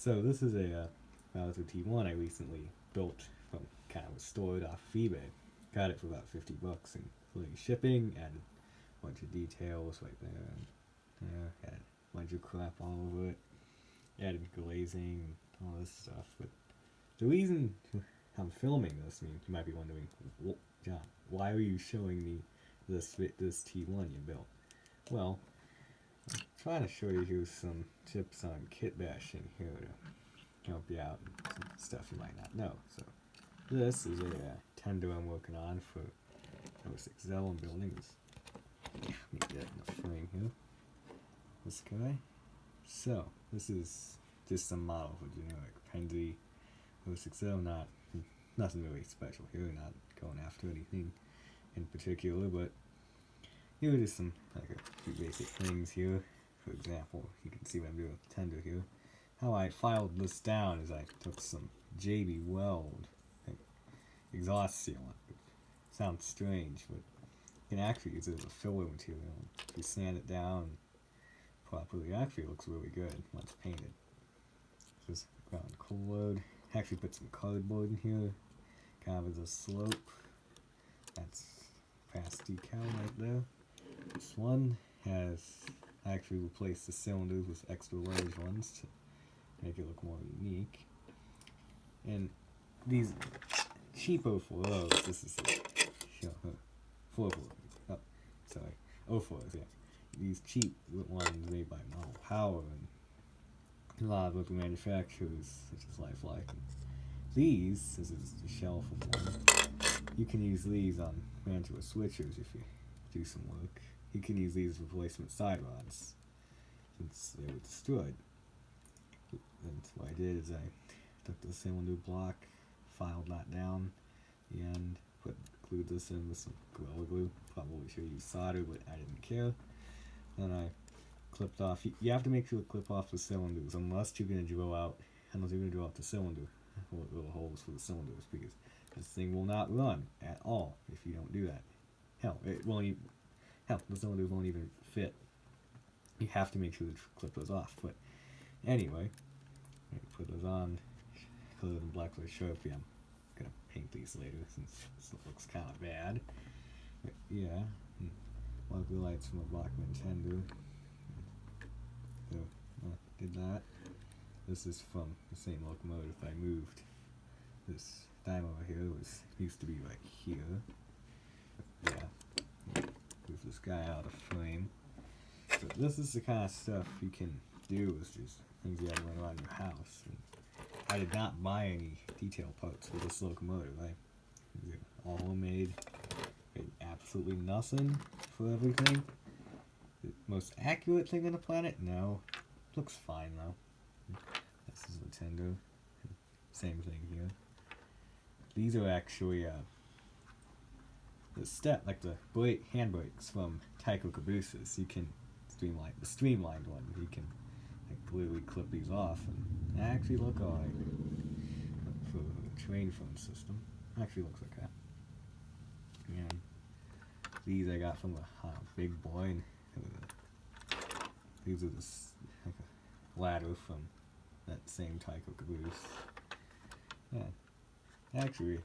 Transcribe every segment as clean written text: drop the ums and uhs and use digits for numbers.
So this is a Mantua T1 I recently built from kind of stored off of eBay. Got it for about $50, including shipping. Added a bunch of details right there. And, added a bunch of crap all over it. Added glazing and all this stuff. But the reason I'm filming this, I mean, you might be wondering, John, why are you showing me this T1 you built? Well, I'm trying to show you some tips on kit bashing here to help you out and some stuff you might not know. So this is a tender I'm working on for 06 Zellum buildings. Let me get in the frame here. This guy. So this is just some model for generic Pendy 06 Zellum, nothing really special here, not going after anything in particular, but here are just some like a few basic things here. For example, you can see what I'm doing with the tender here. How I filed this down is I took some JB Weld Exhaust Sealant. Sounds strange, but you can actually use it as a filler material. If you sand it down properly, it actually looks really good once painted. Just ground cold load. Actually put some cardboard in here, kind of as a slope. That's past decal right there. This one has actually replaced the cylinders with extra large ones to make it look more unique. And these cheapo flows, this is flow, oh, sorry, O-flows, yeah. These cheap ones made by Model Power and a lot of local manufacturers such as Lifelike. These, this is the shelf of one. You can use these on Mantua switchers if you do some work. You can use these as replacement side rods since they were destroyed. And what I did is I took the cylinder block, filed that down, the end, glued this in with some Gorilla Glue. Probably should use solder, but I didn't care. Then I clipped off. You have to make sure to clip off the cylinders unless you're going to drill out the cylinder, or little holes for the cylinders, because this thing will not run at all if you don't do that. Hell, the cylinders won't even fit. You have to make sure to clip those off. But anyway, put those on. Color them black with Sharpie. I'm gonna paint these later since this looks kind of bad. But yeah, marker lights from a Bachmann tender. So did that. This is from the same locomotive I moved. This dime over here used to be right here. But yeah, move this guy out of frame. So this is the kind of stuff you can do with just things you have to run around your house. And I did not buy any detail parts for this locomotive. All homemade. Paid absolutely nothing for everything. The most accurate thing on the planet? No. Looks fine though. This is the tender. Same thing here. These are actually the handbrakes from Tyco Cabooses. You can the streamlined one. You can literally clip these off, and they actually look alright for a train phone system. Actually looks like that. And these I got from a big boy. And these are like a ladder from that same Tyco Caboose. Yeah, actually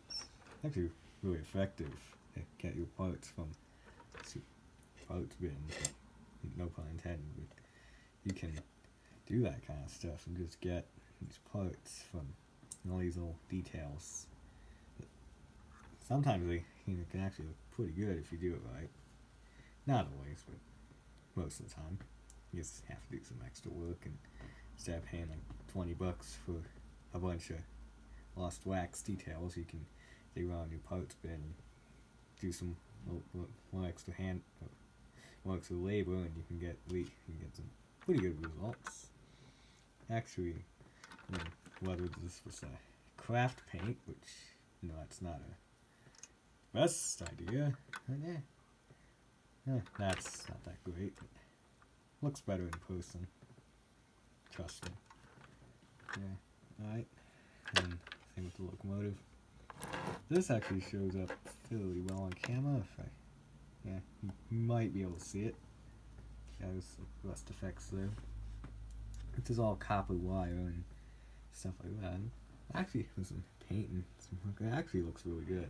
really effective. Get your parts from parts bins. No pun intended, but you can do that kind of stuff and just get these parts from all these little details. Sometimes they can actually look pretty good if you do it right. Not always, but most of the time. You just have to do some extra work, and instead of paying like $20 for a bunch of lost wax details, you can get around your parts bin and do some more extra labor, and you can get some pretty good results. Actually, whether this was a craft paint, which that's not a best idea, that's not that great. But looks better in person. Trust me. Yeah. Alright. And same with the locomotive. This actually shows up fairly well on camera. You might be able to see it. There's rust effects there. This is all copper wire, and stuff like that. And actually, with some paint and some work, it actually looks really good.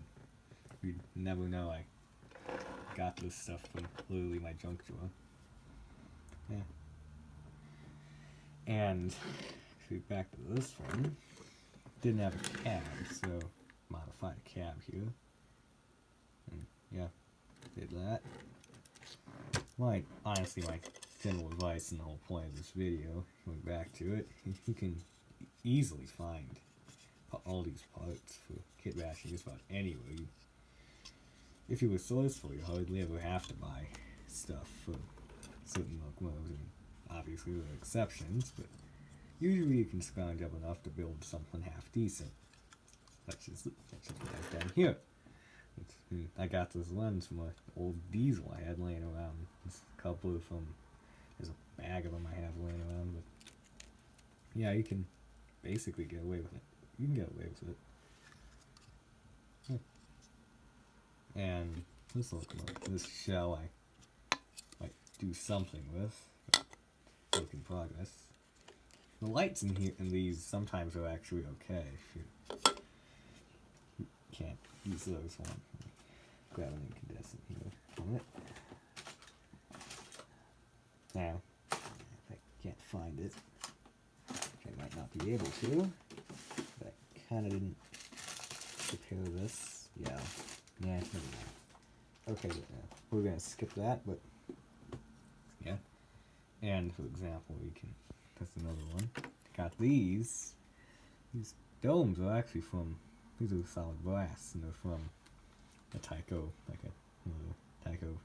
You'd never know I got this stuff from literally my junk drawer. Yeah. And back to this one. Didn't have a cab, so modified a cab here. And yeah, did that. Honestly, my general advice and the whole point of this video, going back to it, you can easily find all these parts for kit bashing just about anywhere. If you were resourceful, you hardly ever have to buy stuff for certain locomotives, and obviously there are exceptions, but usually you can scrounge up enough to build something half decent. Such as what I've done here. I got this lens from an old diesel I had laying around. There's a couple of them. There's a bag of them I have laying around, but yeah, you can basically get away with it. You can get away with it. Yeah. And this locomotive, this shell I might do something with. Work in progress. The lights in here in these sometimes are actually okay. If you can't use those one. Grab an incandescent here on it. Now, if I can't find it, which I might not be able to, but I kind of didn't prepare this. Yeah, never mind. Okay, we're gonna skip that, but yeah. And for example, we can. That's another one. Got these. These domes are actually from. These are solid brass, and they're from a Tyco, like a Tyco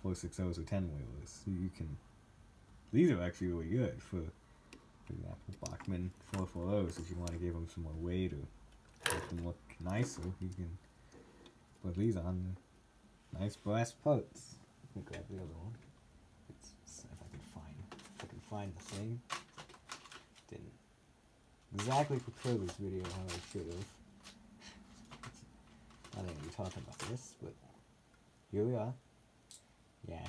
460s or 10 wheelers. So you can. These are actually really good for example, Bachmann 440s. If you want to give them some more weight or make them look nicer, you can put these on. Nice brass parts. Let me grab the other one. If I can find the thing. Didn't exactly prepare this video how I should have. I don't know you're talking about this, but here we are. Yeah,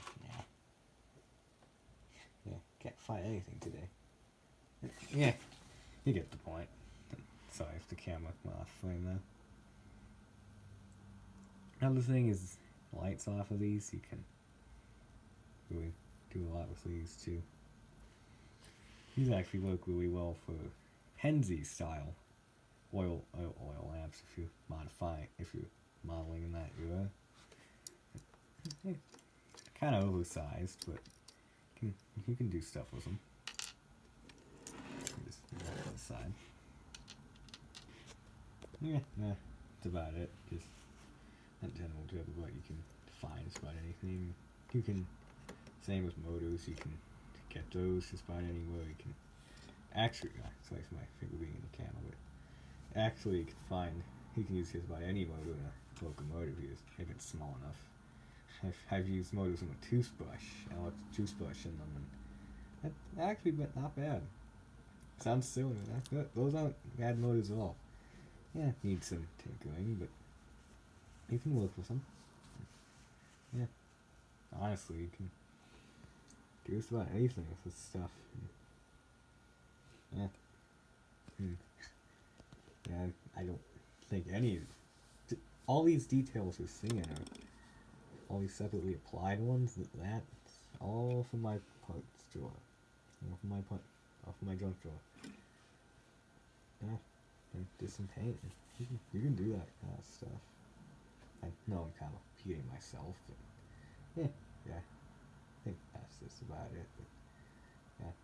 can't find anything today. Yeah, you get the point. Sorry if the camera went off frame there. Another thing is lights off of these. You can really do a lot with these too. These actually work really well for Penzi style oil lamps if you're modeling in that era. Kind of oversized, but you can do stuff with them. Just put that to the side. Yeah, that's about it. Just in general, to what you can find just about anything. You can, same with motors, you can get those just about anywhere. You can actually, sorry for my finger being in the camera, but actually you can use just about any motor in a locomotive if it's small enough. I've used motors in a toothbrush, and I left a toothbrush in them, and that actually went not bad. Sounds silly, but those aren't bad motors at all. Yeah, need some tinkering, but you can work with them. Yeah, honestly, you can do just about anything with this stuff. Yeah. Yeah, I don't think all these details you're seeing are all these separately applied ones. That's all from my parts drawer. All from my junk drawer. Yeah, and do some paint. You can do that kind of stuff. I know I'm kind of repeating myself, but yeah, I think that's just about it. But yeah.